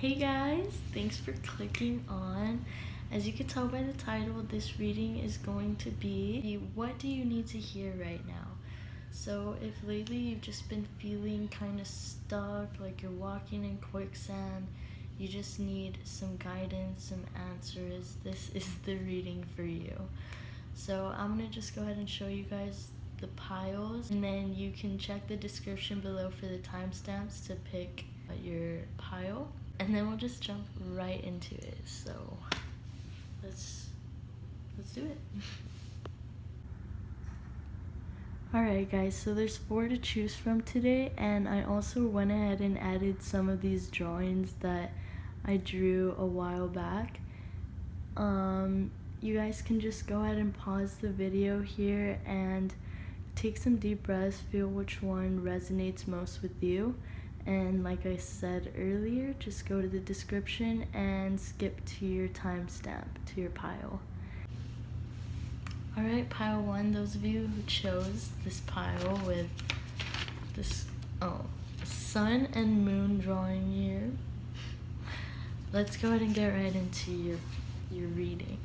Hey guys, thanks for clicking on. As you can tell by the title, this reading is going to be what do you need to hear right now? So if lately you've just been feeling kind of stuck, like you're walking in quicksand, you just need some guidance, some answers, this is the reading for you. So I'm gonna just go ahead and show you guys the piles, and then you can check the description below for the timestamps to pick your pile, and then we'll just jump right into it. So let's do it. Alright guys, so there's 4 to choose from today, and I also went ahead and added some of these drawings that I drew a while back. You guys can just go ahead and pause the video here and take some deep breaths, feel which one resonates most with you. And like I said earlier, just go to the description and skip to your timestamp, to your pile. Alright, pile 1, those of you who chose this pile with this sun and moon drawing here, let's go ahead and get right into your reading.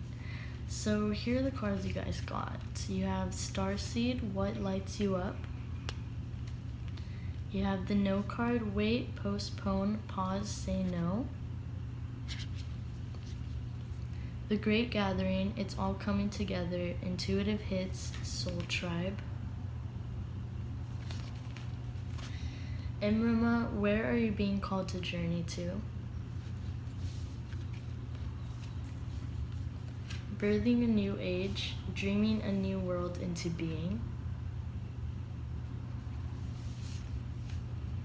So here are the cards you guys got. You have Starseed, what lights you up? You have the no card, wait, postpone, pause, say no. The Great Gathering, it's all coming together, intuitive hits, soul tribe. Imrama, where are you being called to journey to? Birthing a new age, dreaming a new world into being.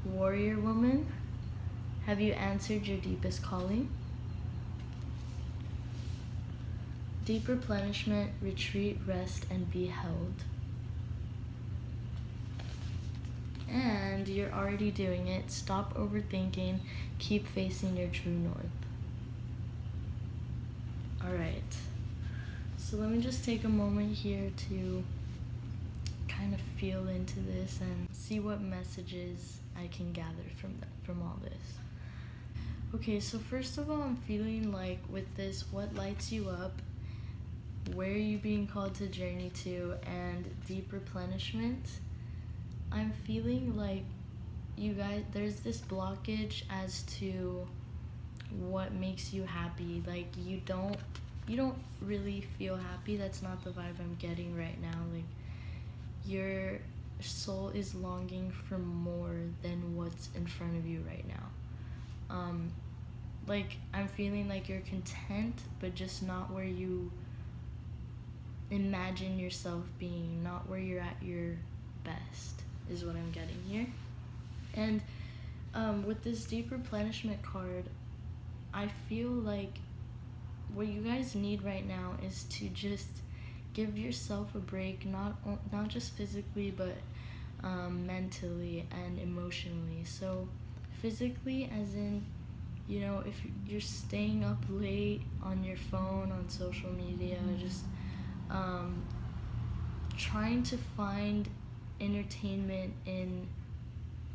Warrior woman, have you answered your deepest calling? Deep replenishment, retreat, rest, and be held. And you're already doing it. Stop overthinking, keep facing your true north. Alright, so let me just take a moment here to kind of feel into this and see what messages I can gather from all this. Okay, so first of all, I'm feeling like with this, what lights you up, where are you being called to journey to, and deep replenishment, I'm feeling like you guys, there's this blockage as to what makes you happy. Like you don't really feel happy. That's not the vibe I'm getting right now. Like your soul is longing for more than what's in front of you right now. Like I'm feeling like you're content, but just not where you imagine yourself being, not where you're at your best, is what I'm getting here. And with this deep replenishment card, I feel like what you guys need right now is to just give yourself a break, not just physically, but mentally and emotionally. So physically, as in, you know, if you're staying up late on your phone, on social media, just trying to find entertainment in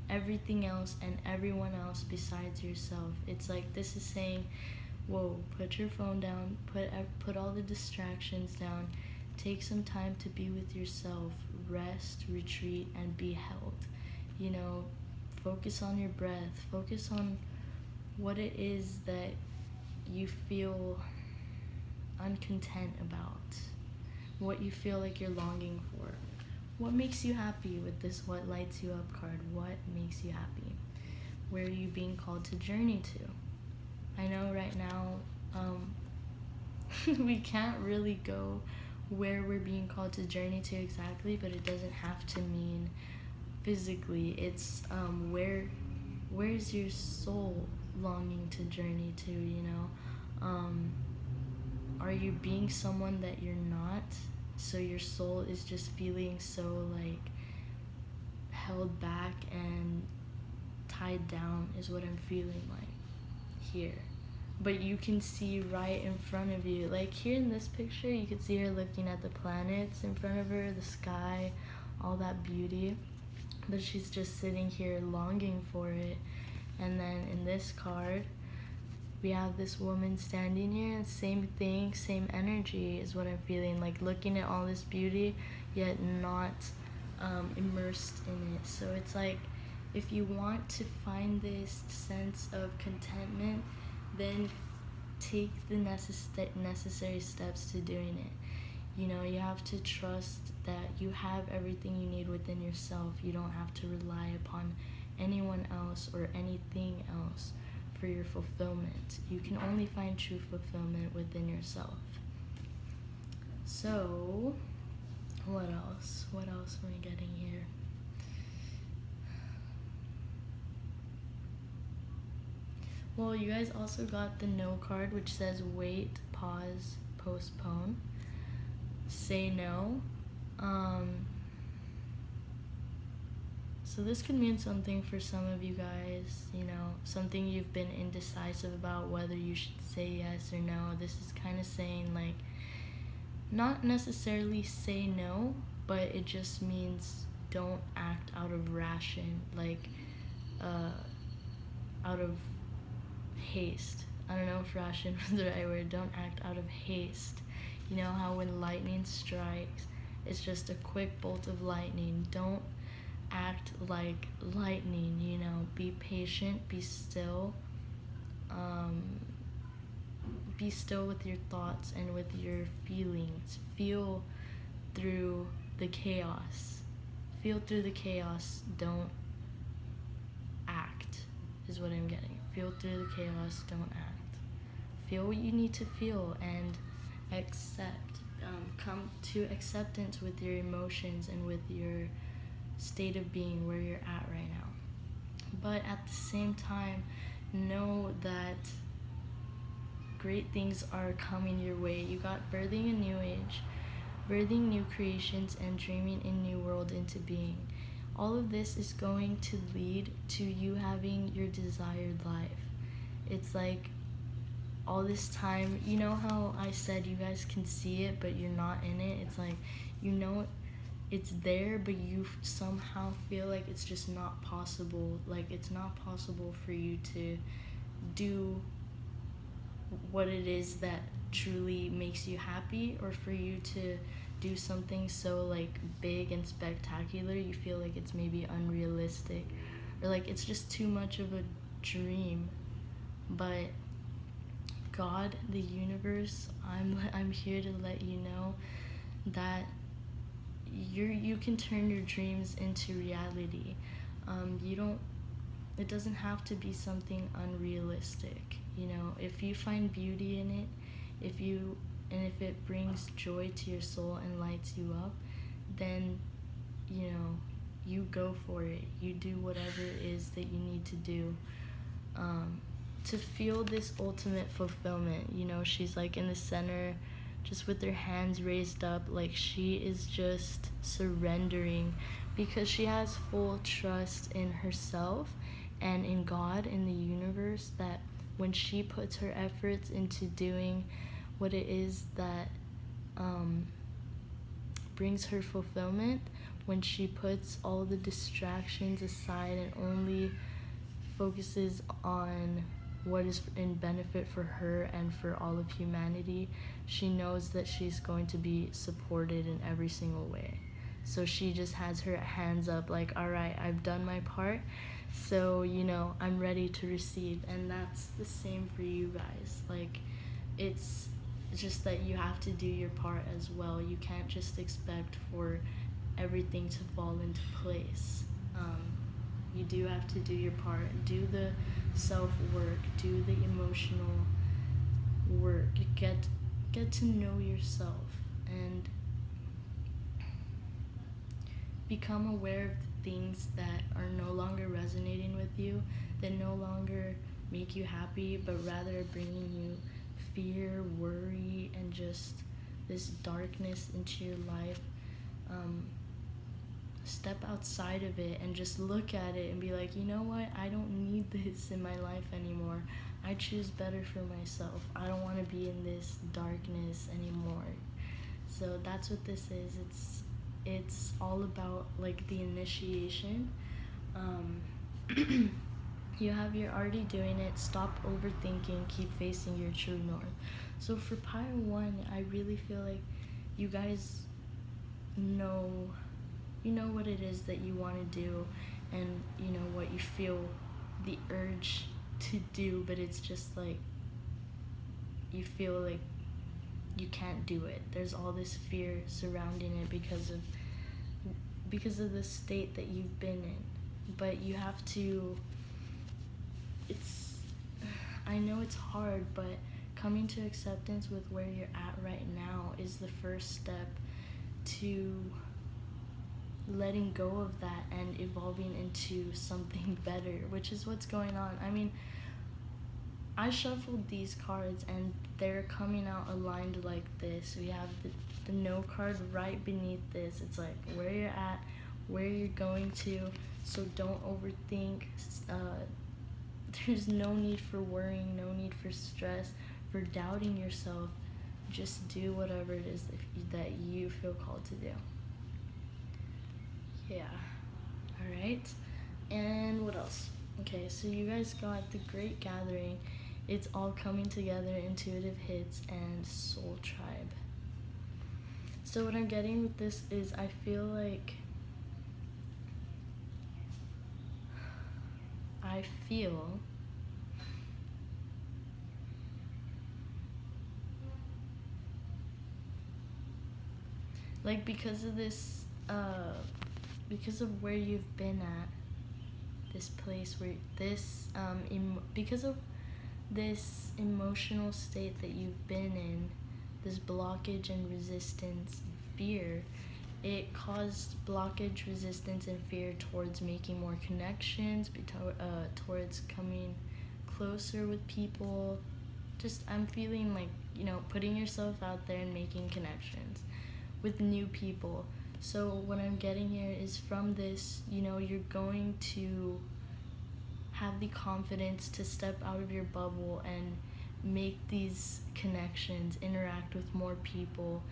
everything else and everyone else besides yourself. It's like this is saying, whoa, put your phone down, put all the distractions down, take some time to be with yourself, rest, retreat, and be held. You know, focus on your breath, focus on what it is that you feel uncontent about, what you feel like you're longing for. What makes you happy with this what lights you up card? What makes you happy? Where are you being called to journey to? I know right now we can't really go where we're being called to journey to exactly, but it doesn't have to mean physically. It's where's your soul longing to journey to, you know? Are you being someone that you're not? So your soul is just feeling so like held back and tied down is what I'm feeling like here. But you can see right in front of you, like here in this picture, you can see her looking at the planets in front of her, the sky, all that beauty. But she's just sitting here longing for it. And then in this card, we have this woman standing here, same thing, same energy is what I'm feeling, like looking at all this beauty yet not immersed in it. So it's like, if you want to find this sense of contentment, then take the necessary steps to doing it. You know, you have to trust that you have everything you need within yourself. You don't have to rely upon anyone else or anything else for your fulfillment. You can only find true fulfillment within yourself. So, what else? What else are we getting here? Well, you guys also got the no card, which says wait, pause, postpone, say no. So this could mean something for some of you guys, you know, something you've been indecisive about whether you should say yes or no. This is kind of saying, like, not necessarily say no, but it just means don't act out of ration, like out of haste. I don't know if ration was the right word. Don't act out of haste. You know how when lightning strikes, it's just a quick bolt of lightning. Don't act like lightning, you know. Be patient, be still. Be still with your thoughts and with your feelings. Feel through the chaos. Feel through the chaos. Don't act, is what I'm getting. Feel through the chaos, don't act. Feel what you need to feel and accept. Come to acceptance with your emotions and with your state of being where you're at right now. But at the same time, know that great things are coming your way. You got birthing a new age, birthing new creations, and dreaming a new world into being. All of this is going to lead to you having your desired life. It's like all this time, you know how I said you guys can see it but you're not in it? It's like, you know it's there, but you somehow feel like it's just not possible. Like, it's not possible for you to do what it is that truly makes you happy, or for you to do something so like big and spectacular you feel like it's maybe unrealistic, or like it's just too much of a dream. But God, the universe, I'm here to let you know that you can turn your dreams into reality. It doesn't have to be something unrealistic. You know, if you find beauty in it, if it brings joy to your soul and lights you up, then, you know, you go for it. You do whatever it is that you need to do to feel this ultimate fulfillment. You know, she's like in the center, just with her hands raised up, like she is just surrendering because she has full trust in herself and in God, in the universe, that when she puts her efforts into doing what it is that brings her fulfillment, when she puts all the distractions aside and only focuses on what is in benefit for her and for all of humanity, she knows that she's going to be supported in every single way. So she just has her hands up like, all right, I've done my part, so, you know, I'm ready to receive. And that's the same for you guys. Like, it's just that you have to do your part as well. You can't just expect for everything to fall into place. You do have to do your part. Do the self-work. Do the emotional work. Get to know yourself and become aware of the things that are no longer resonating with you, that no longer make you happy, but rather bringing you fear, worry, and just this darkness into your life. Step outside of it and just look at it and be like, you know what, I don't need this in my life anymore. I choose better for myself. I don't want to be in this darkness anymore. So that's what this is. It's all about like the initiation. You're already doing it. Stop overthinking, keep facing your true north. So for pile 1, I really feel like you guys know what it is that you want to do, and you know what you feel the urge to do, but it's just like you feel like you can't do it. There's all this fear surrounding it because of the state that you've been in. But you have to, I know it's hard, but coming to acceptance with where you're at right now is the first step to letting go of that and evolving into something better, which is what's going on. I mean, I shuffled these cards and they're coming out aligned like this. We have the no card right beneath this. It's like where you're at, where you're going to. So don't overthink. There's no need for worrying, no need for stress, for doubting yourself. Just do whatever it is that you feel called to do. Yeah. All right. And what else? Okay, so you guys got the Great Gathering. It's all coming together, intuitive hits, and soul tribe. So what I'm getting with this is I feel like like because of this, because of where you've been at, this place where because of this emotional state that you've been in, this blockage and resistance, fear, it caused blockage, resistance, and fear towards making more connections, towards coming closer with people. Just, I'm feeling like, putting yourself out there and making connections with new people. So what I'm getting here is from this, you're going to have the confidence to step out of your bubble and make these connections, interact with more people.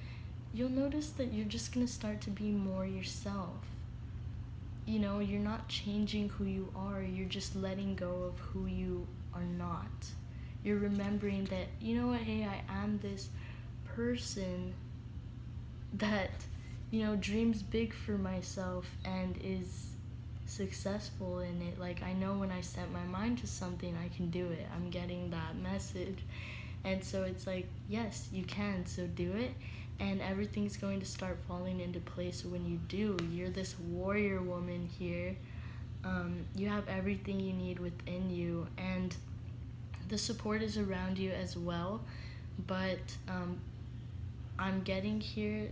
You'll notice that you're just going to start to be more yourself. You're not changing who you are, you're just letting go of who you are not. You're remembering that, hey, I am this person that, dreams big for myself and is successful in it. Like, I know when I set my mind to something, I can do it. I'm getting that message. And so it's like, yes, you can, so do it. And everything's going to start falling into place when you do. You're this warrior woman here. You have everything you need within you, and the support is around you as well. But I'm getting here,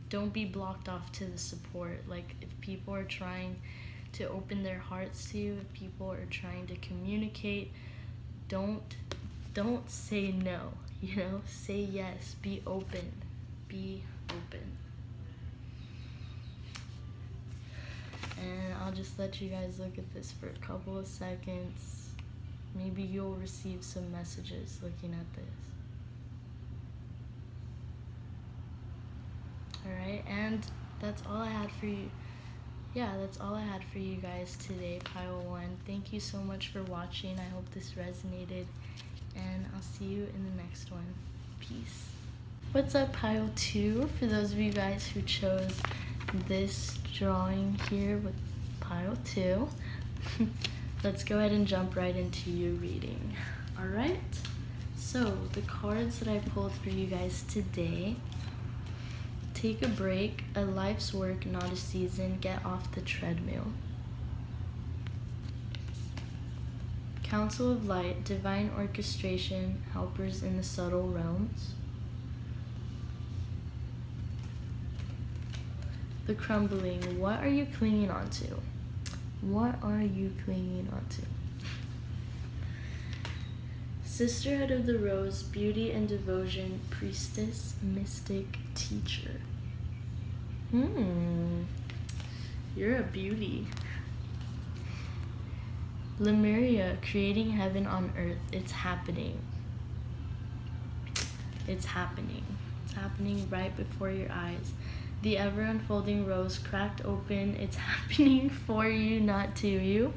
don't be blocked off to the support. Like, if people are trying to open their hearts to you, if people are trying to communicate, don't say no. Say yes. Be open. And I'll just let you guys look at this for a couple of seconds. Maybe you'll receive some messages looking at this. Alright, and that's all I had for you. Yeah, that's all I had for you guys today, Pile 1. Thank you so much for watching. I hope this resonated, and I'll see you in the next one. Peace. What's up, Pile 2? For those of you guys who chose this drawing here with Pile 2, let's go ahead and jump right into your reading. Alright, so the cards that I pulled for you guys today: take a break, a life's work, not a season, get off the treadmill. Council of Light, divine orchestration, helpers in the subtle realms. The Crumbling, what are you clinging on to? What are you clinging on to? Sisterhood of the Rose, beauty and devotion, priestess, mystic, teacher. You're a beauty. Lemuria, creating heaven on earth. It's happening. It's happening. It's happening right before your eyes. The ever unfolding rose cracked open. It's happening for you, not to you.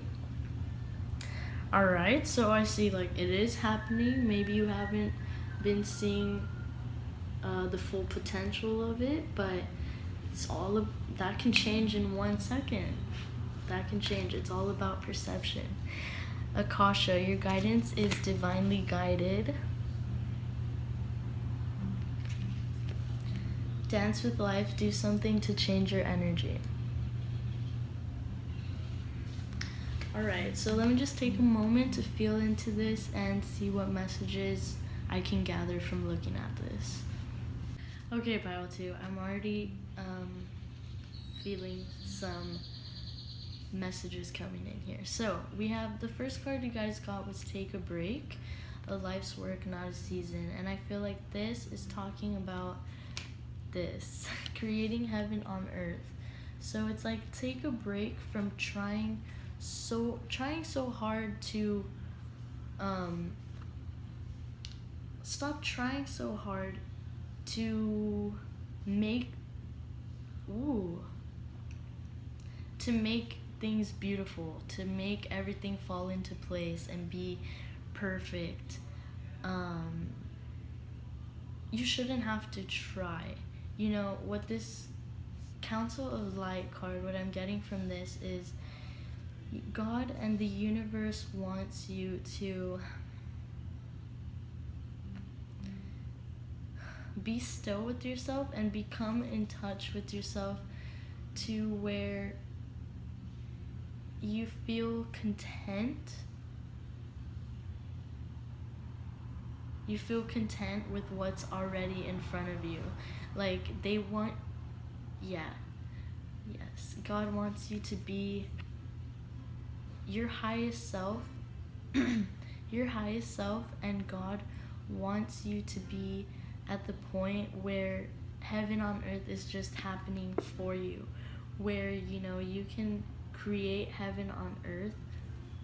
Alright, so I see like it is happening. Maybe you haven't been seeing the full potential of it, but that can change in 1 second. That can change. It's all about perception. Akasha, your guidance is divinely guided. Dance with life, do something to change your energy. Alright, so let me just take a moment to feel into this and see what messages I can gather from looking at this. Okay, Pile 2, I'm already feeling some messages coming in here. So, we have the first card you guys got was Take a Break, a life's work, not a season. And I feel like this is talking about this, creating heaven on earth. So it's like take a break from trying so hard to stop trying so hard to make things beautiful, to make everything fall into place and be perfect. You shouldn't have to try. You know, what this Council of Light card, what I'm getting from this is God and the universe wants you to be still with yourself and become in touch with yourself to where you feel content. You feel content with what's already in front of you. Like, they want, yes, God wants you to be your highest self, your highest self, and God wants you to be at the point where heaven on earth is just happening for you, where, you know, you can create heaven on earth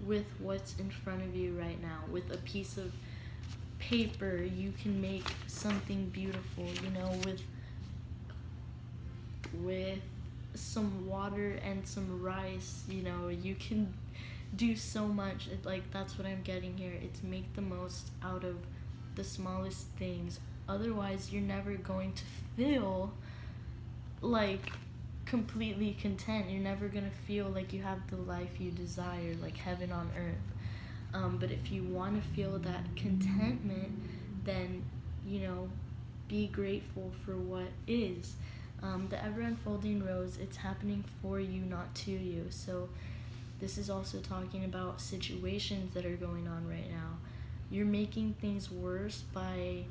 with what's in front of you right now. With a piece of paper, you can make something beautiful, you know, with some water and some rice, you know, you can do so much. Like, that's what I'm getting here. It's make the most out of the smallest things. Otherwise, you're never going to feel like completely content. You're never gonna feel like you have the life you desire, like heaven on earth. But if you want to feel that contentment, then, you know, be grateful for what is. The ever unfolding rose, it's happening for you, not to you. So this is also talking about situations that are going on right now. You're making things worse by,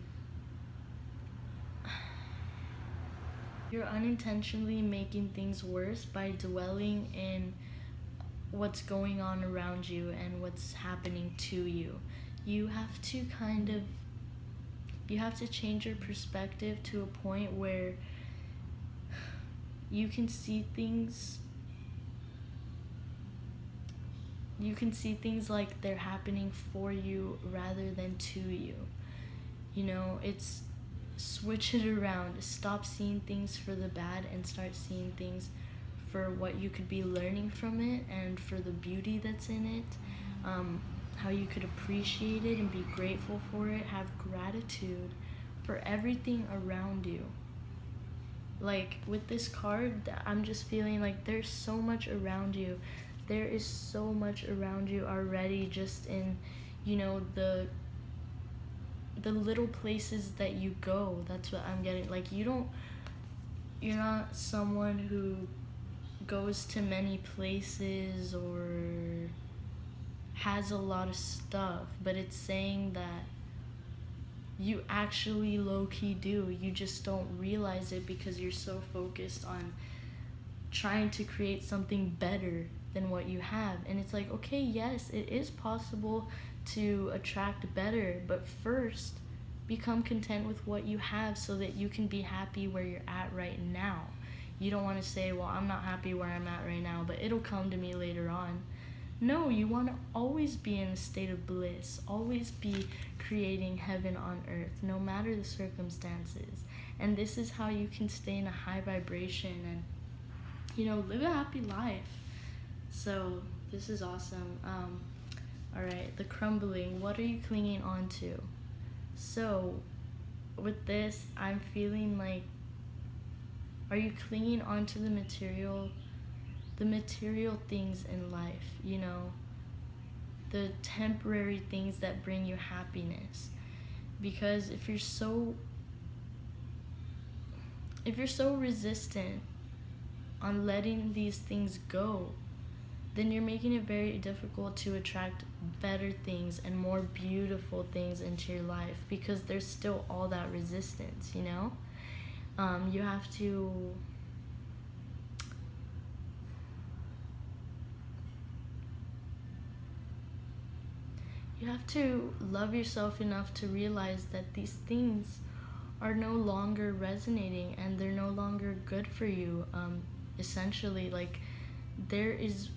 you're unintentionally making things worse by dwelling in what's going on around you and what's happening to you. You have to change your perspective to a point where you can see things like they're happening for you rather than to you. You know, it's switch it around. Stop seeing things for the bad and start seeing things for what you could be learning from it and for the beauty that's in it. How you could appreciate it and be grateful for it. Have gratitude for everything around you. Like, with this card, I'm just feeling like there's so much around you. There is so much around you already, just in, you know, the little places that you go. That's what I'm getting. Like, you're not someone who goes to many places or has a lot of stuff, but it's saying that you actually low-key do. You just don't realize it because you're so focused on trying to create something better than what you have. And it's like, okay, yes, it is possible to attract better, but first become content with what you have so that you can be happy where you're at right now. You don't want to say, well, I'm not happy where I'm at right now, but it'll come to me later on. No, you want to always be in a state of bliss, always be creating heaven on earth, no matter the circumstances. And this is how you can stay in a high vibration and, you know, live a happy life. So this is awesome. All right, the crumbling. What are you clinging on to? So, with this, I'm feeling like, are you clinging onto the material things in life, you know, the temporary things that bring you happiness? Because if you're so resistant on letting these things go, then you're making it very difficult to attract better things and more beautiful things into your life, because there's still all that resistance, you know? You have to love yourself enough to realize that these things are no longer resonating and they're no longer good for you. Essentially, like, there is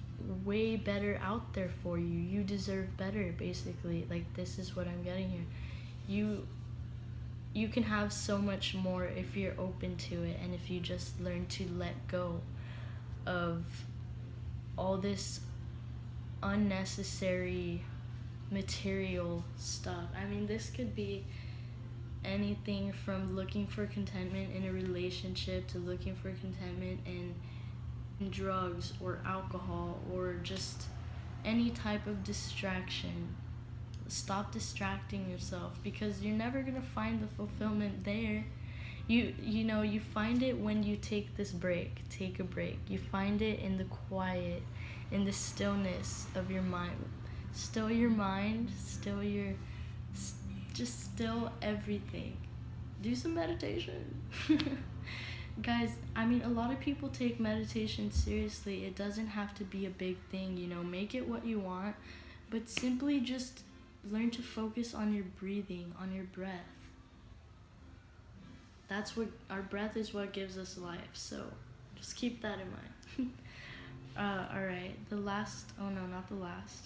way better out there for you. You deserve better, basically. Like, this is what I'm getting here. You can have so much more if you're open to it, and if you just learn to let go of all this unnecessary material stuff. I mean, this could be anything from looking for contentment in a relationship to looking for contentment in drugs or alcohol or just any type of distraction. Stop distracting yourself, because you're never going to find the fulfillment there. You find it when you take a break. You find it in the quiet, in the stillness of your mind. Still your mind, just still everything. Do some meditation. Guys, I mean, a lot of people take meditation seriously. It doesn't have to be a big thing, you know, make it what you want, but simply just learn to focus on your breathing, on your breath. That's what, our breath is what gives us life, so just keep that in mind. Alright, not the last.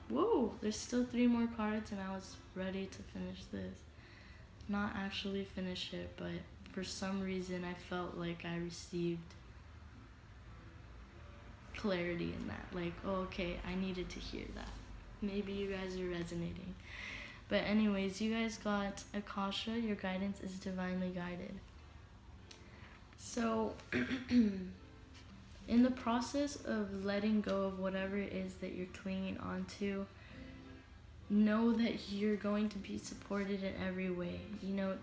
Whoa, there's still 3 more cards and I was ready to finish this. Not actually finish it, but for some reason I felt like I received clarity in that. Like, oh, okay, I needed to hear that. Maybe you guys are resonating. But anyways, you guys got Akasha, your guidance is divinely guided. So, in the process of letting go of whatever it is that you're clinging onto, know that you're going to be supported in every way. You know,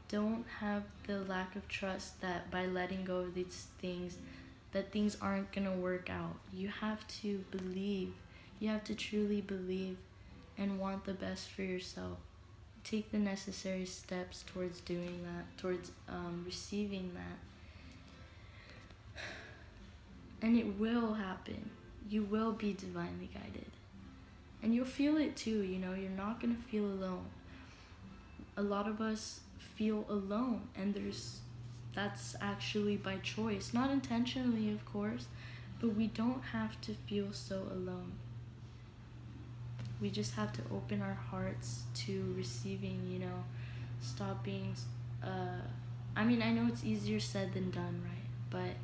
don't have the lack of trust that by letting go of these things, that things aren't going to work out. You have to believe. You have to truly believe and want the best for yourself. Take the necessary steps towards doing that, towards receiving that. And it will happen. You will be divinely guided. And you'll feel it too, you know, you're not going to feel alone. A lot of us feel alone, and that's actually by choice. Not intentionally, of course, but we don't have to feel so alone. We just have to open our hearts to receiving, you know, stop being, I mean, I know it's easier said than done, right? But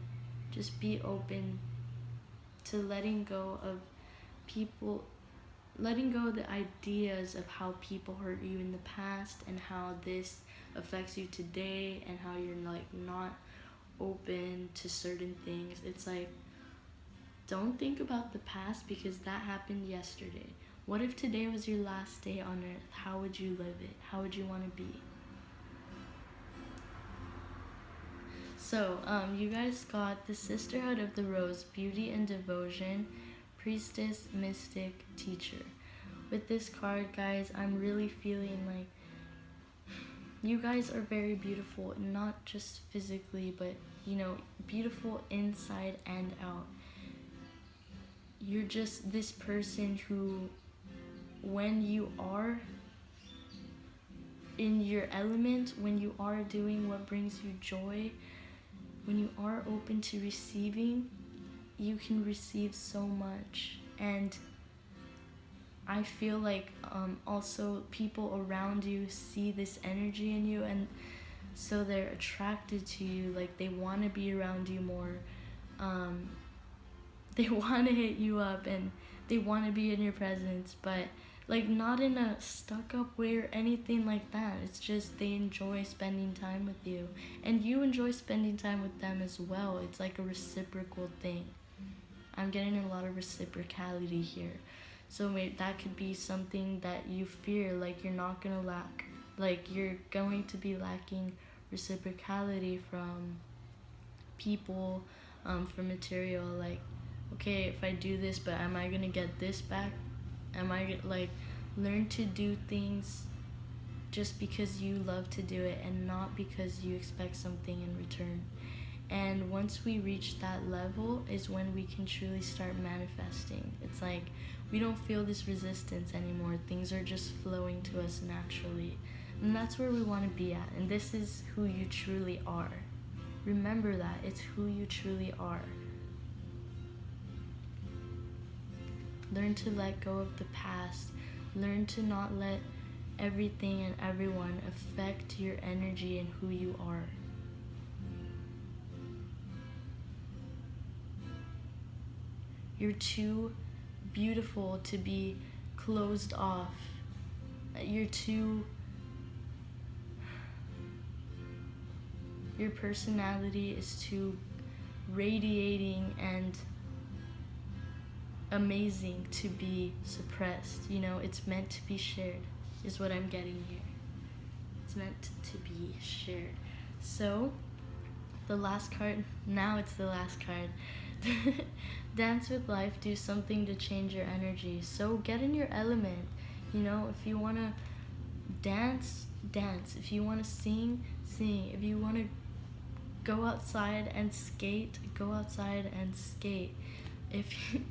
just be open to letting go of people, letting go of the ideas of how people hurt you in the past and how this affects you today and how you're like not open to certain things. It's like, don't think about the past because that happened yesterday. What if today was your last day on earth? How would you live it? How would you want to be? So, you guys got the Sisterhood of the Rose, Beauty and Devotion, Priestess, Mystic, Teacher. With this card, guys, I'm really feeling like you guys are very beautiful, not just physically, but, you know, beautiful inside and out. You're just this person who, when you are in your element, when you are doing what brings you joy, when you are open to receiving, you can receive so much. And I feel like also people around you see this energy in you, and so they're attracted to you. Like, they want to be around you more. They want to hit you up, and they want to be in your presence, but like not in a stuck up way or anything like that. It's just they enjoy spending time with you, and you enjoy spending time with them as well. It's like a reciprocal thing. I'm getting a lot of reciprocality here. So maybe that could be something that you fear, like you're not gonna lack, like you're going to be lacking reciprocality from people, from material. Like, okay, if I do this, but am I gonna get this back? Am I like learn to do things just because you love to do it and not because you expect something in return. And once we reach that level is when we can truly start manifesting. It's like we don't feel this resistance anymore. Things are just flowing to us naturally. And that's where we want to be at. And this is who you truly are. Remember that. It's who you truly are. Learn to let go of the past. Learn to not let everything and everyone affect your energy and who you are. You're too beautiful to be closed off. Your personality is too radiating and amazing to be suppressed. You know, it's meant to be shared, is what I'm getting here. It's meant to be shared. So, the last card, now it's the last card. Dance with life, do something to change your energy. So, get in your element. You know, if you want to dance, dance. If you want to sing, sing. If you want to go outside and skate, go outside and skate. If you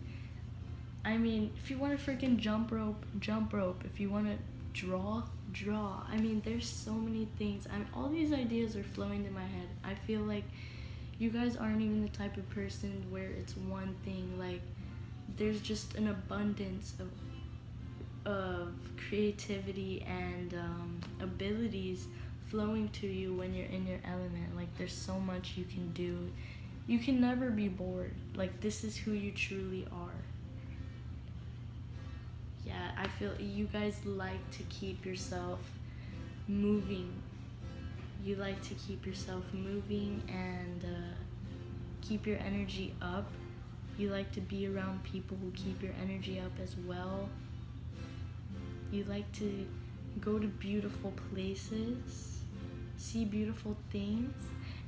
if you want to freaking jump rope, jump rope. If you want to draw, draw. I mean, there's so many things. All these ideas are flowing in my head. I feel like you guys aren't even the type of person where it's one thing. Like, there's just an abundance of creativity and abilities flowing to you when you're in your element. Like, there's so much you can do. You can never be bored. Like, this is who you truly are. Yeah, I feel you guys like to keep yourself moving. You like to keep yourself moving and keep your energy up. You like to be around people who keep your energy up as well. You like to go to beautiful places, see beautiful things,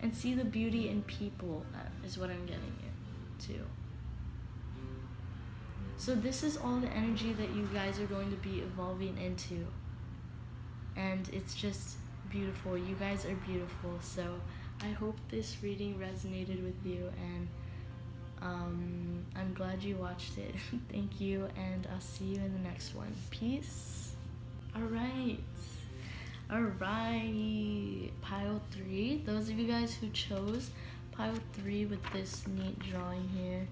and see the beauty in people, is what I'm getting at too. So this is all the energy that you guys are going to be evolving into. And it's just beautiful. You guys are beautiful. So I hope this reading resonated with you, and I'm glad you watched it. Thank you, and I'll see you in the next one. Peace. Alright, pile 3. Those of you guys who chose pile 3 with this neat drawing here,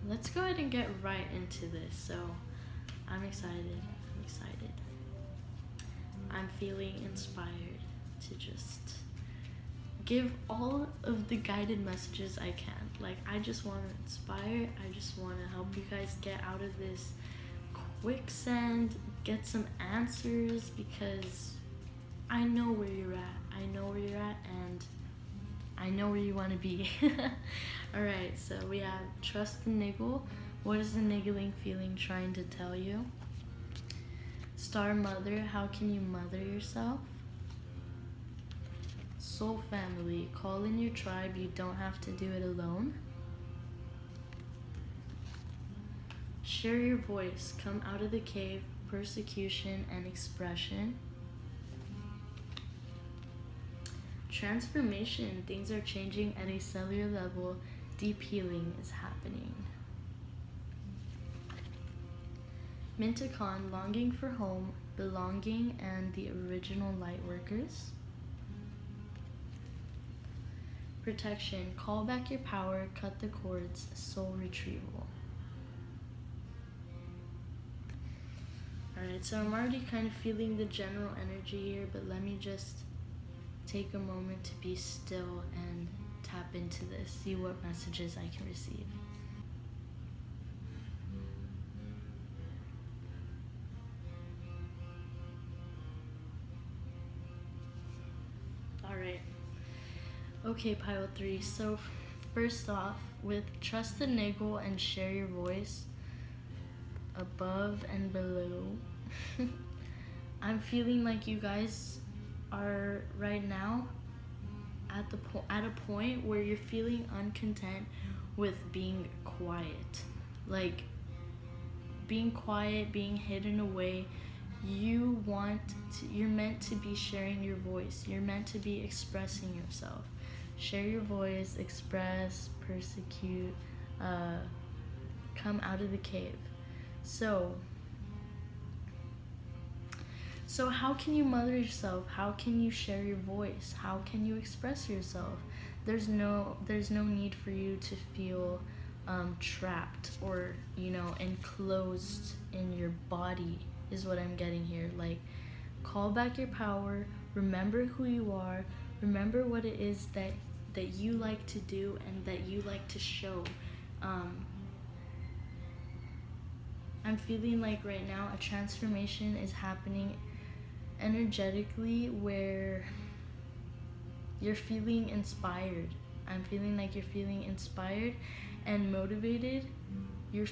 let's go ahead and get right into this. So I'm excited. I'm feeling inspired to just give all of the guided messages I can. Like, I just want to inspire. I just want to help you guys get out of this quicksand, get some answers, because I know where you're at, and I know where you want to be. Alright, so we have trust the niggle. What is the niggling feeling trying to tell you? Star mother, how can you mother yourself? Soul family, call in your tribe, you don't have to do it alone. Share your voice, come out of the cave, persecution and expression. Transformation, things are changing at a cellular level, deep healing is happening. Minticon, longing for home, belonging, and the original light workers. Protection, call back your power, cut the cords, soul retrieval. Alright, so I'm already kind of feeling the general energy here, but let me just take a moment to be still and tap into this, see what messages I can receive. Okay, pile 3. So, first off, with trust the niggle and share your voice above and below. I'm feeling like you guys are right now at a point where you're feeling uncontent with being quiet. Like being quiet, being hidden away. You're meant to be sharing your voice. You're meant to be expressing yourself. Share your voice, express, persecute, come out of the cave. So how can you mother yourself? How can you share your voice? How can you express yourself? There's no need for you to feel trapped or enclosed in your body, is what I'm getting here. Like, call back your power. Remember who you are. Remember what it is that you like to do and that you like to show. I'm feeling like right now a transformation is happening energetically where you're feeling inspired. I'm feeling like you're feeling inspired and motivated. You're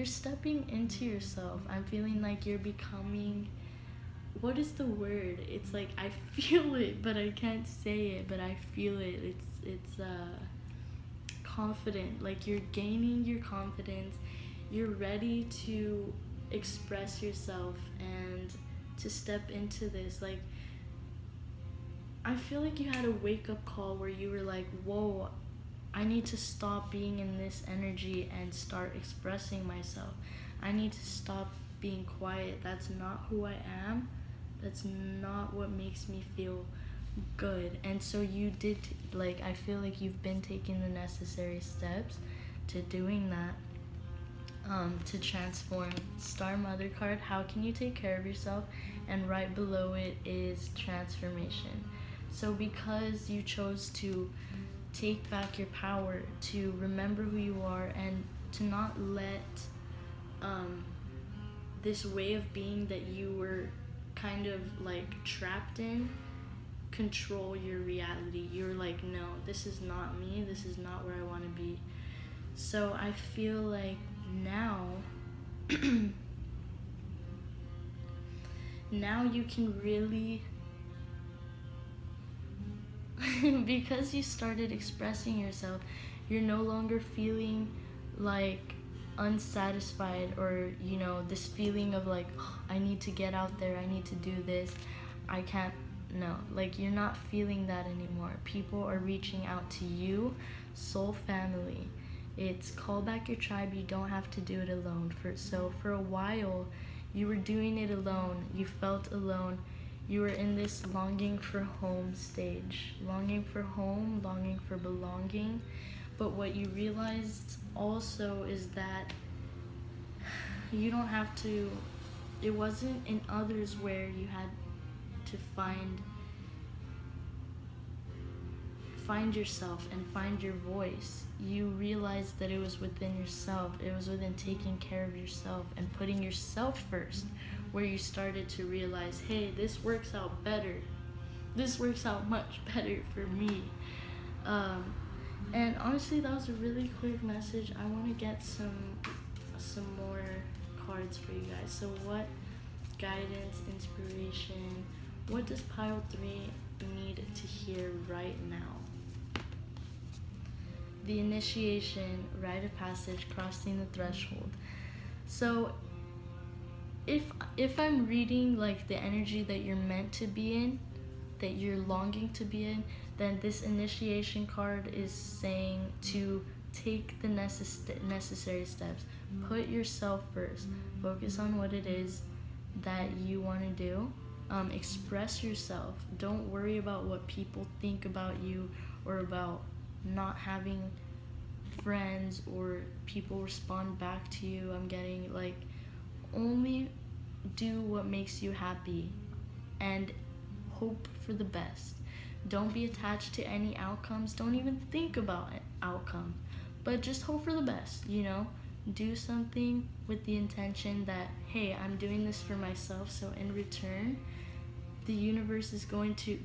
stepping into yourself. I'm feeling like you're becoming, what is the word? It's like I feel it, but I can't say it, but I feel it. It's confident. Like you're gaining your confidence. You're ready to express yourself and to step into this. Like, I feel like you had a wake-up call where you were like, whoa, I need to stop being in this energy and start expressing myself. I need to stop being quiet. That's not who I am. That's not what makes me feel good. And so you did, like, I feel like you've been taking the necessary steps to doing that, to transform. Star Mother card, how can you take care of yourself? And right below it is transformation. So because you chose to take back your power, to remember who you are, and to not let this way of being that you were kind of like trapped in control your reality. You're like, no, this is not me, this is not where I want to be. So I feel like now now you can really because you started expressing yourself, you're no longer feeling like unsatisfied, or this feeling of like, oh, I need to get out there, I need to do this, I can't. No, like, you're not feeling that anymore. People are reaching out to you, soul family. It's call back your tribe. You don't have to do it alone. For a while you were doing it alone. You felt alone. You were in this longing for home stage, longing for home, longing for belonging. But what you realized also is that you don't have to, it wasn't in others where you had to find yourself and find your voice. You realized that it was within yourself. It was within taking care of yourself and putting yourself first, where you started to realize, hey, this works out better. This works out much better for me. And honestly, that was a really quick message. I want to get some more cards for you guys. So what guidance, inspiration, what does pile 3 need to hear right now? The initiation, rite of passage, crossing the threshold. So if I'm reading like the energy that you're meant to be in, that you're longing to be in, then this initiation card is saying to take the necessary steps. Put yourself first. Focus on what it is that you want to do. Express yourself. Don't worry about what people think about you, or about not having friends or people respond back to you. I'm getting like, only do what makes you happy and hope for the best. Don't be attached to any outcomes. Don't even think about an outcome, but just hope for the best. Do something with the intention that, hey, I'm doing this for myself, so in return, the universe is going to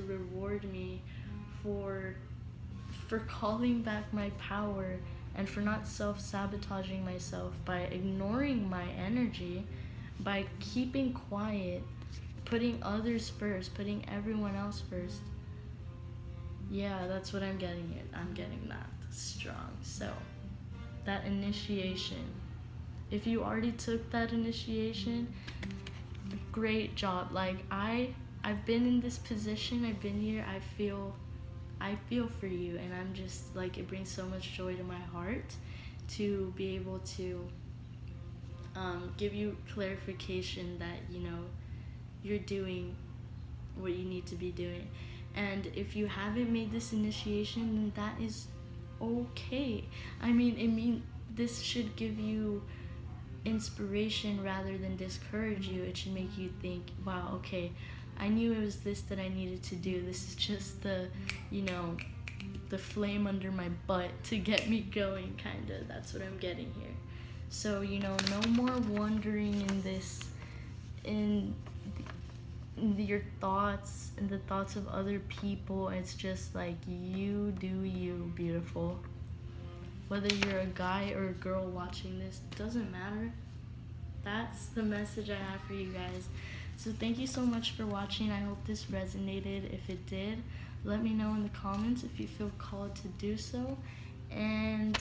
reward me for calling back my power and for not self-sabotaging myself by ignoring my energy, by keeping quiet, putting others first, putting everyone else first. Yeah, that's what I'm getting at. I'm getting that strong. So, that initiation. If you already took that initiation, great job. Like, I've been in this position, I've been here, I feel for you, and I'm just like, it brings so much joy to my heart to be able to give you clarification that, you know, you're doing what you need to be doing. And if you haven't made this initiation, then that is okay. I mean, this should give you inspiration rather than discourage you. It should make you think, wow, okay, I knew it was this that I needed to do. This is just the, you know, the flame under my butt to get me going, kind of. That's what I'm getting here. So, you know, no more wandering in this, in your thoughts and the thoughts of other people. It's just like, you do you, beautiful. Whether you're a guy or a girl watching this, it doesn't matter. That's the message I have for you guys. So thank you so much for watching. I hope this resonated. If it did, let me know in the comments if you feel called to do so. And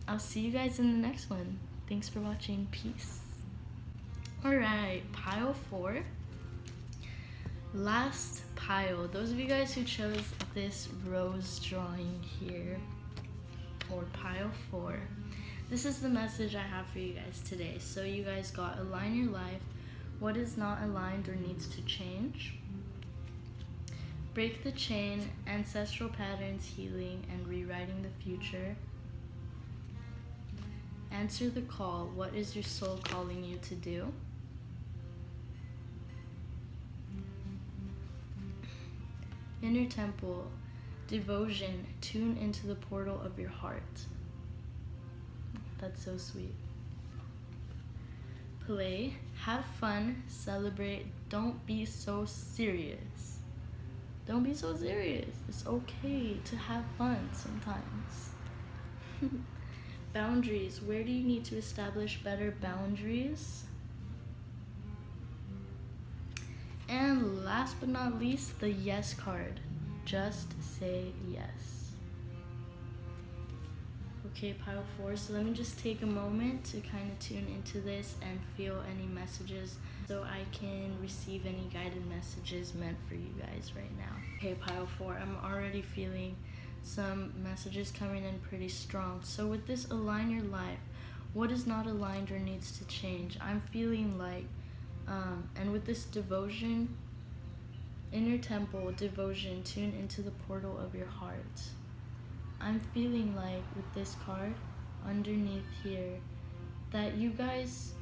I'll see you guys in the next one. Thanks for watching. Peace. Alright, pile 4. Last pile. Those of you guys who chose this rose drawing here, or pile 4, this is the message I have for you guys today. So you guys got align your life, what is not aligned or needs to change, break the chain, ancestral patterns healing and rewriting the future, answer the call, what is your soul calling you to do, inner temple, devotion, tune into the portal of your heart. That's so sweet. Play, have fun, celebrate, don't be so serious. Don't be so serious. It's okay to have fun sometimes. Boundaries, where do you need to establish better boundaries? And last but not least, the yes card. Just say yes. Okay, pile 4, so let me just take a moment to kind of tune into this and feel any messages so I can receive any guided messages meant for you guys right now. Okay, pile 4, I'm already feeling some messages coming in pretty strong. So with this align your life, what is not aligned or needs to change? I'm feeling like, and with this devotion, inner temple, devotion, tune into the portal of your heart. I'm feeling like with this card underneath here that you guys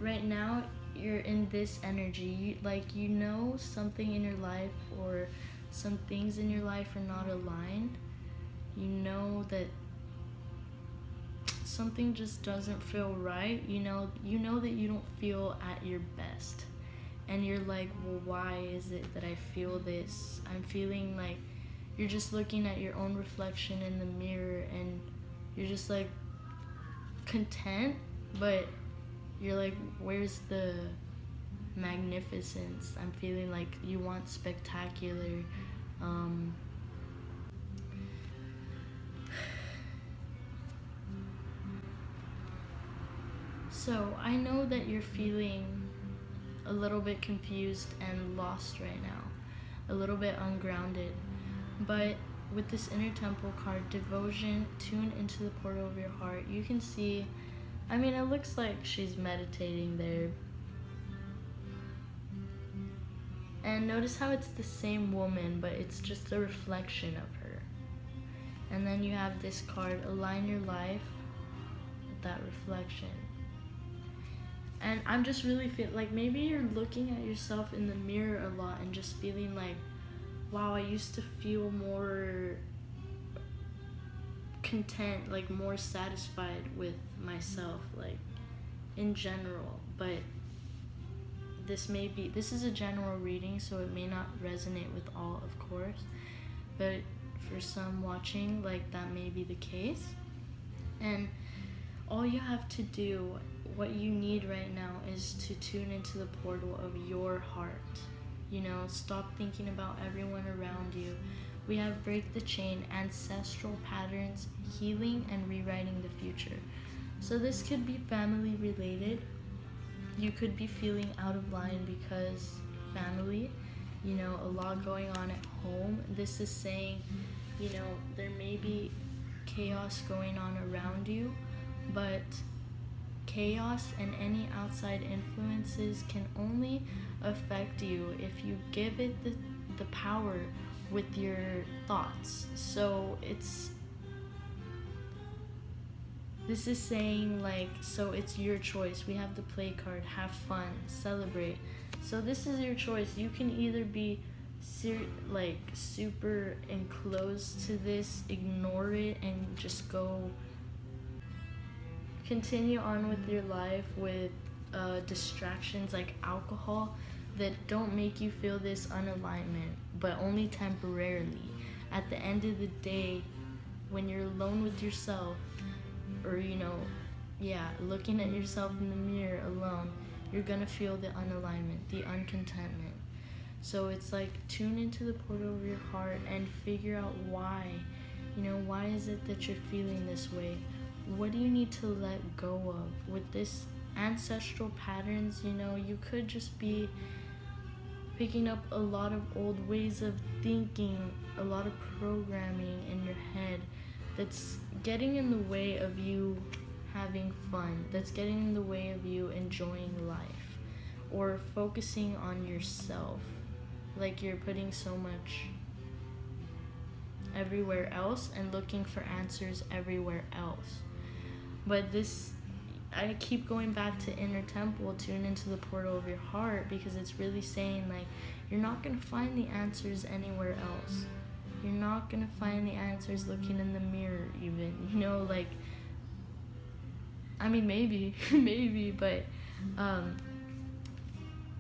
right now, you're in this energy. You know something in your life or some things in your life are not aligned. You know that something just doesn't feel right. You know that you don't feel at your best. And you're like, well, why is it that I feel this? I'm feeling like you're just looking at your own reflection in the mirror and you're just like content, but you're like, where's the magnificence? I'm feeling like you want spectacular. So I know that you're feeling a little bit confused and lost right now, a little bit ungrounded. But with this inner temple card, devotion, tune into the portal of your heart, you can see, I mean, it looks like she's meditating there. And notice how it's the same woman, but it's just a reflection of her. And then you have this card, align your life with that reflection. And I'm just really feeling like maybe you're looking at yourself in the mirror a lot and just feeling like, wow, I used to feel more content, like more satisfied with myself, like in general. But this is a general reading, so it may not resonate with all, of course, but for some watching, like, that may be the case. And all you have to do, what you need right now, is to tune into the portal of your heart. Stop thinking about everyone around you. We have break the chain, ancestral patterns, healing, and rewriting the future. So this could be family related. You could be feeling out of line because family, a lot going on at home. This is saying, there may be chaos going on around you, but chaos and any outside influences can only affect you if you give it the power with your thoughts. So this is saying, like, so it's your choice. We have the play card, have fun, celebrate. So this is your choice. You can either be super enclosed to this, ignore it, and just continue on with your life with distractions like alcohol that don't make you feel this unalignment, but only temporarily. At the end of the day, when you're alone with yourself, or looking at yourself in the mirror alone, you're gonna feel the unalignment, the uncontentment. So it's like, tune into the portal of your heart and figure out why. Why is it that you're feeling this way? What do you need to let go of? With this ancestral patterns, you could just be picking up a lot of old ways of thinking, a lot of programming in your head that's getting in the way of you having fun, that's getting in the way of you enjoying life, or focusing on yourself. Like, you're putting so much everywhere else and looking for answers everywhere else. But I keep going back to inner temple, tune into the portal of your heart, because it's really saying, like, you're not going to find the answers anywhere else. You're not going to find the answers looking in the mirror even, maybe, but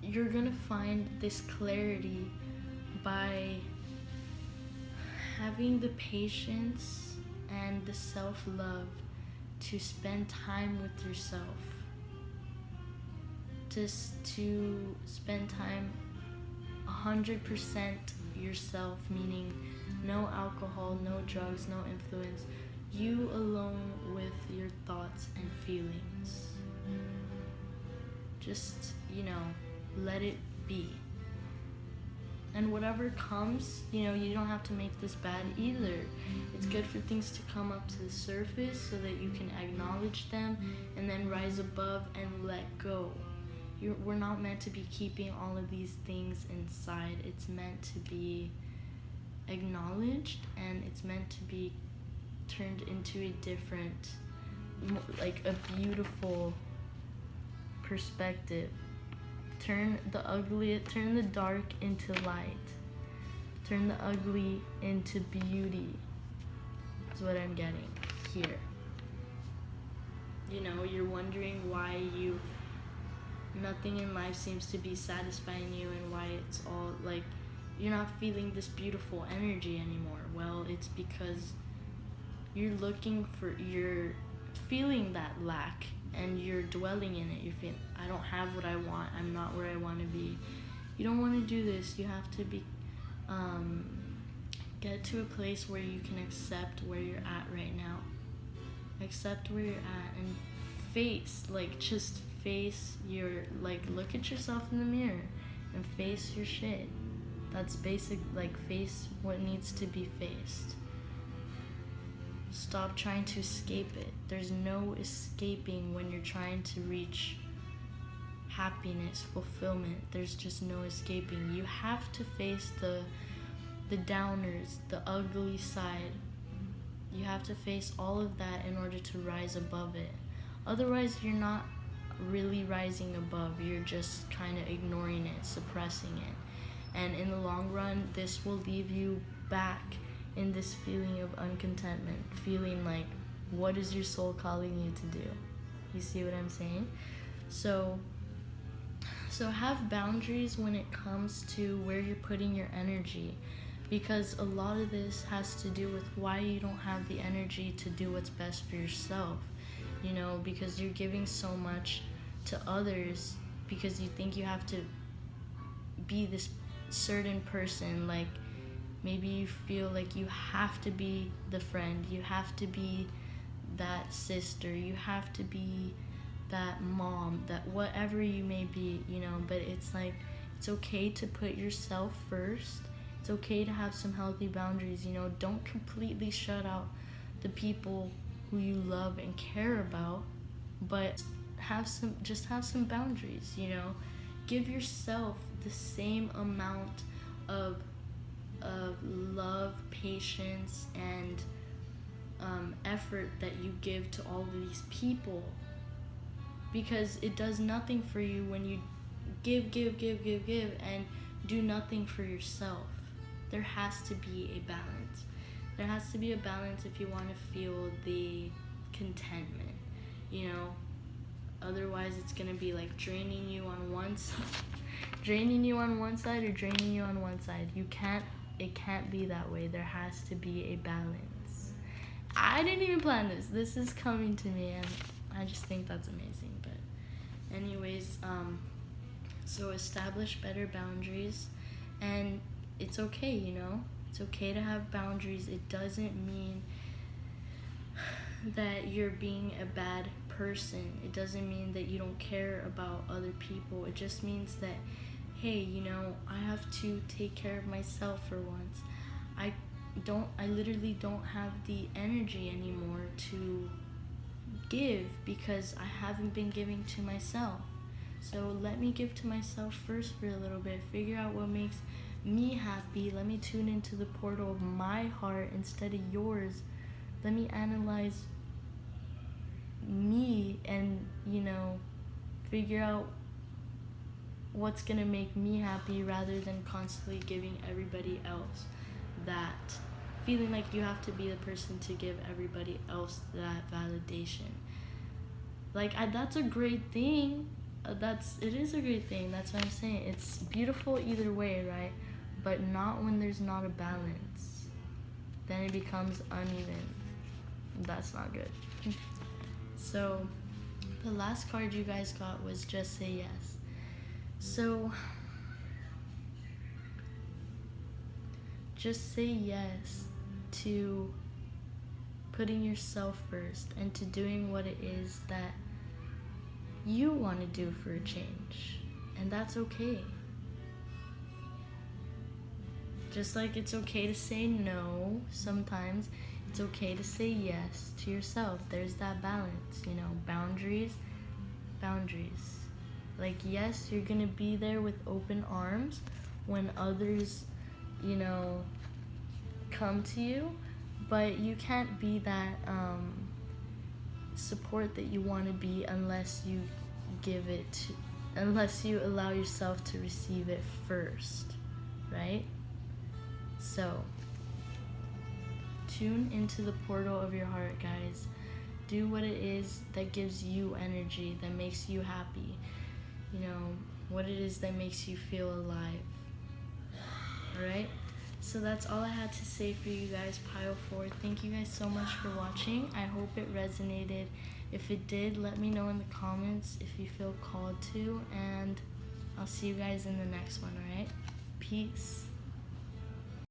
you're going to find this clarity by having the patience and the self-love to spend time with yourself, just to spend time 100% yourself, meaning no alcohol, no drugs, no influence, you alone with your thoughts and feelings. Just, let it be. And whatever comes, you don't have to make this bad either. It's good for things to come up to the surface so that you can acknowledge them and then rise above and let go. We're not meant to be keeping all of these things inside. It's meant to be acknowledged, and it's meant to be turned into a different, like a beautiful perspective. Turn the dark into light. Turn the ugly into beauty is what I'm getting here. You're wondering why nothing in life seems to be satisfying you, and why it's all like you're not feeling this beautiful energy anymore. Well, it's because you're feeling that lack, and you're dwelling in it. You're feeling, I don't have what I want. I'm not where I want to be. You don't want to do this. You have to get to a place where you can accept where you're at right now. Accept where you're at and look at yourself in the mirror and face your shit. That's basic, face what needs to be faced. Stop trying to escape it. There's no escaping when you're trying to reach happiness, fulfillment. There's just no escaping. You have to face the downers, the ugly side. You have to face all of that in order to rise above it. Otherwise, you're not really rising above. You're just kind of ignoring it, suppressing it. And in the long run, this will leave you back in this feeling of uncontentment, feeling like, what is your soul calling you to do? You see what I'm saying? So So have boundaries when it comes to where you're putting your energy, because a lot of this has to do with why you don't have the energy to do what's best for yourself. Because you're giving so much to others because you think you have to be this certain person. Like, maybe you feel like you have to be the friend, you have to be that sister, you have to be that mom, that whatever you may be, but it's like, it's okay to put yourself first. It's okay to have some healthy boundaries. Don't completely shut out the people who you love and care about, but have some boundaries. Give yourself the same amount of love, patience, and effort that you give to all of these people, because it does nothing for you when you give and do nothing for yourself. There has to be a balance. There has to be a balance if you want to feel the contentment, Otherwise, it's going to be like draining you on one side, or draining you on one side. It can't be that way. There has to be a balance. I didn't even plan this. This is coming to me, and I just think that's amazing. But anyways, so establish better boundaries, and it's okay, It's okay to have boundaries. It doesn't mean that you're being a bad person. It doesn't mean that you don't care about other people. It just means that, hey, I have to take care of myself for once. I literally don't have the energy anymore to give because I haven't been giving to myself. So let me give to myself first for a little bit. Figure out what makes me happy. Let me tune into the portal of my heart instead of yours. Let me analyze me and, figure out what's gonna make me happy, rather than constantly giving everybody else that, feeling like you have to be the person to give everybody else that validation. Like, that's a great thing. It is a great thing. That's what I'm saying. It's beautiful either way, right? But not when there's not a balance. Then it becomes uneven. That's not good. So the last card you guys got was just say yes. So just say yes to putting yourself first and to doing what it is that you want to do for a change. And that's okay. Just like it's okay to say no sometimes, it's okay to say yes to yourself. There's that balance, boundaries. Like, yes, you're gonna be there with open arms when others, come to you, but you can't be that support that you want to be unless you unless you allow yourself to receive it first, right? So tune into the portal of your heart, guys. Do what it is that gives you energy, that makes you happy, what it is that makes you feel alive. Alright? So that's all I had to say for you guys, Pile 4. Thank you guys so much for watching. I hope it resonated. If it did, let me know in the comments if you feel called to, and I'll see you guys in the next one, alright? Peace.